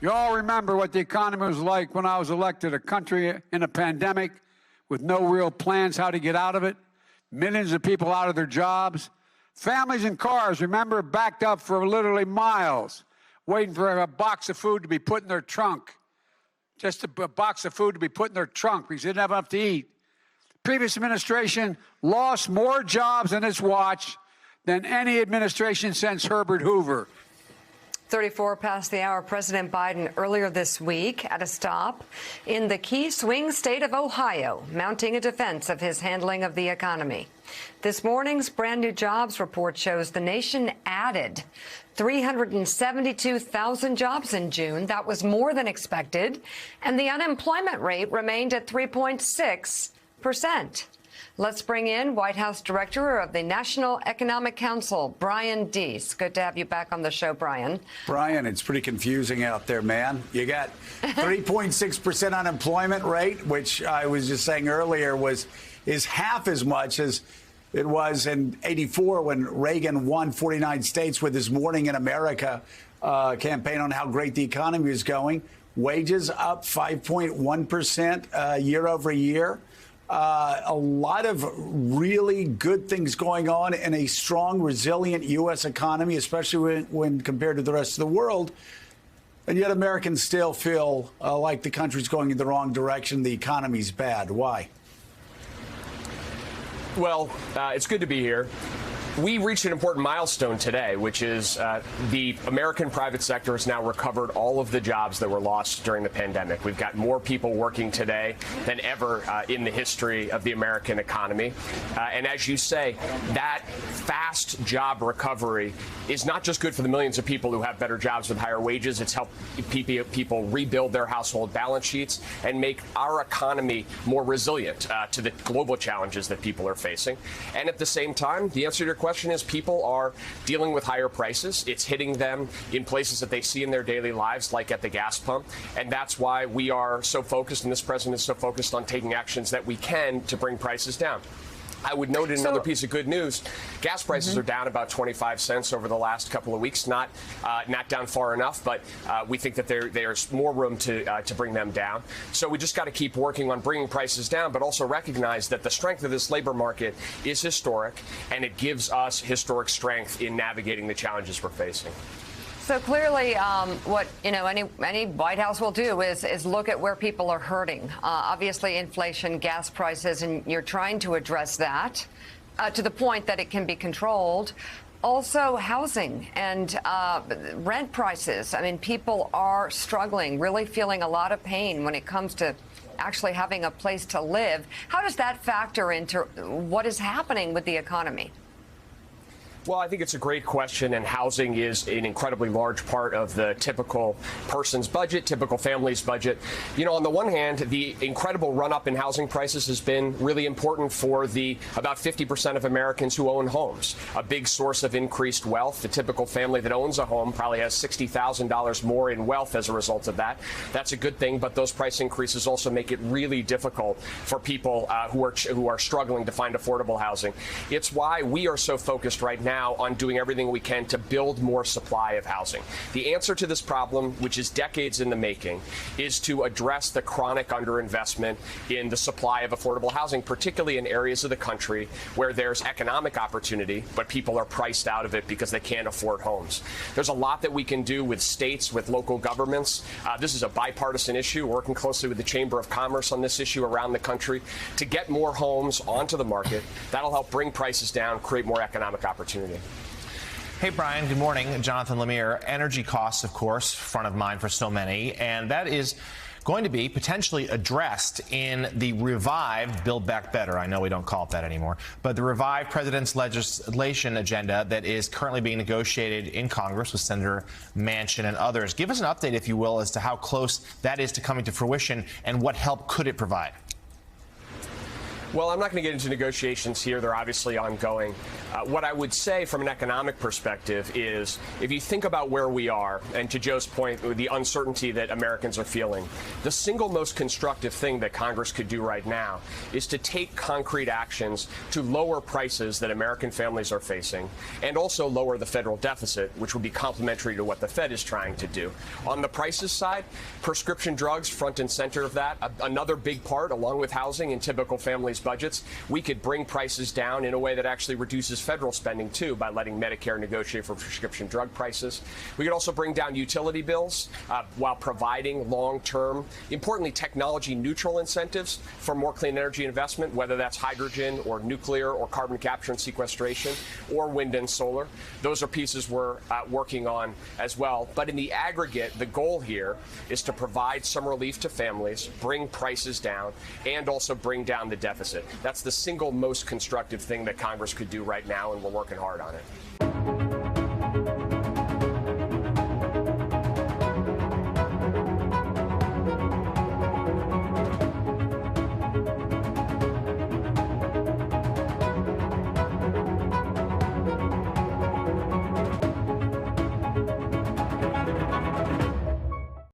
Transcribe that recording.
You all remember what the economy was like when I was elected, a country in a pandemic with no real plans how to get out of it, millions of people out of their jobs, families and cars, remember, backed up for literally miles, waiting for a box of food to be put in their trunk, just a box of food to be put in their trunk because they didn't have enough to eat. Previous administration lost more jobs in its watch than any administration since Herbert Hoover. 34 past the hour. President Biden earlier this week at a stop in the key swing state of Ohio, mounting a defense of his handling of the economy. This morning's brand new jobs report shows the nation added 372,000 jobs in June. That was more than expected. And the unemployment rate remained at 3.6%. Let's bring in White House Director of the National Economic Council, Brian Deese. Good to have you back on the show, Brian. Brian, it's pretty confusing out there, man. You got 3.6% unemployment rate, which I was just saying earlier is half as much as it was in '84 when Reagan won 49 states with his Morning in America campaign on how great the economy is going. Wages up 5.1% year over year. A lot of really good things going on in a strong, resilient U.S. economy, especially when compared to the rest of the world. And yet Americans still feel like the country's going in the wrong direction. The economy's bad. Why? Well, it's good to be here. We reached an important milestone today, which is the American private sector has now recovered all of the jobs that were lost during the pandemic. We've got more people working today than ever in the history of the American economy. And as you say, that fast job recovery is not just good for the millions of people who have better jobs with higher wages. It's helped people rebuild their household balance sheets and make our economy more resilient to the global challenges that people are facing. And at the same time, the answer to your question is people are dealing with higher prices. It's hitting them in places that they see in their daily lives, like at the gas pump. And that's why we are so focused, and this president is so focused on taking actions that we can to bring prices down. I would note another piece of good news. Gas prices are down about 25 cents over the last couple of weeks. Not down far enough, but we think that there's more room to bring them down. So we just got to keep working on bringing prices down, but also recognize that the strength of this labor market is historic, and it gives us historic strength in navigating the challenges we're facing. So clearly, what any White House will do is look at where people are hurting. Obviously, inflation, gas prices, and you're trying to address that to the point that it can be controlled. Also, housing and rent prices. I mean, people are struggling, really feeling a lot of pain when it comes to actually having a place to live. How does that factor into what is happening with the economy? Well, I think it's a great question, and housing is an incredibly large part of the typical person's budget, typical family's budget. You know, on the one hand, the incredible run-up in housing prices has been really important for the about 50% of Americans who own homes, a big source of increased wealth. The typical family that owns a home probably has $60,000 more in wealth as a result of that. That's a good thing, but those price increases also make it really difficult for people who are struggling to find affordable housing. It's why we are so focused right now on doing everything we can to build more supply of housing. The answer to this problem, which is decades in the making, is to address the chronic underinvestment in the supply of affordable housing, particularly in areas of the country where there's economic opportunity, but people are priced out of it because they can't afford homes. There's a lot that we can do with states, with local governments. This is a bipartisan issue, working closely with the Chamber of Commerce on this issue around the country to get more homes onto the market. That'll help bring prices down, create more economic opportunity. Hey, Brian, good morning. Jonathan Lemire. Energy costs, of course, front of mind for so many, and that is going to be potentially addressed in the revived Build Back Better. I know we don't call it that anymore, but the revived president's legislation agenda that is currently being negotiated in Congress with Senator Manchin and others. Give us an update, if you will, as to how close that is to coming to fruition and what help could it provide. Well, I'm not going to get into negotiations here. They're obviously ongoing. What I would say from an economic perspective is if you think about where we are, and to Joe's point, the uncertainty that Americans are feeling, the single most constructive thing that Congress could do right now is to take concrete actions to lower prices that American families are facing and also lower the federal deficit, which would be complementary to what the Fed is trying to do. On the prices side, prescription drugs front and center of that. Another big part, along with housing in typical families' budgets, we could bring prices down in a way that actually reduces federal spending, too, by letting Medicare negotiate for prescription drug prices. We could also bring down utility bills while providing long-term, importantly, technology-neutral incentives for more clean energy investment, whether that's hydrogen or nuclear or carbon capture and sequestration or wind and solar. Those are pieces we're working on as well. But in the aggregate, the goal here is to provide some relief to families, bring prices down, and also bring down the deficit. That's the single most constructive thing that Congress could do right now, and we're working hard on it.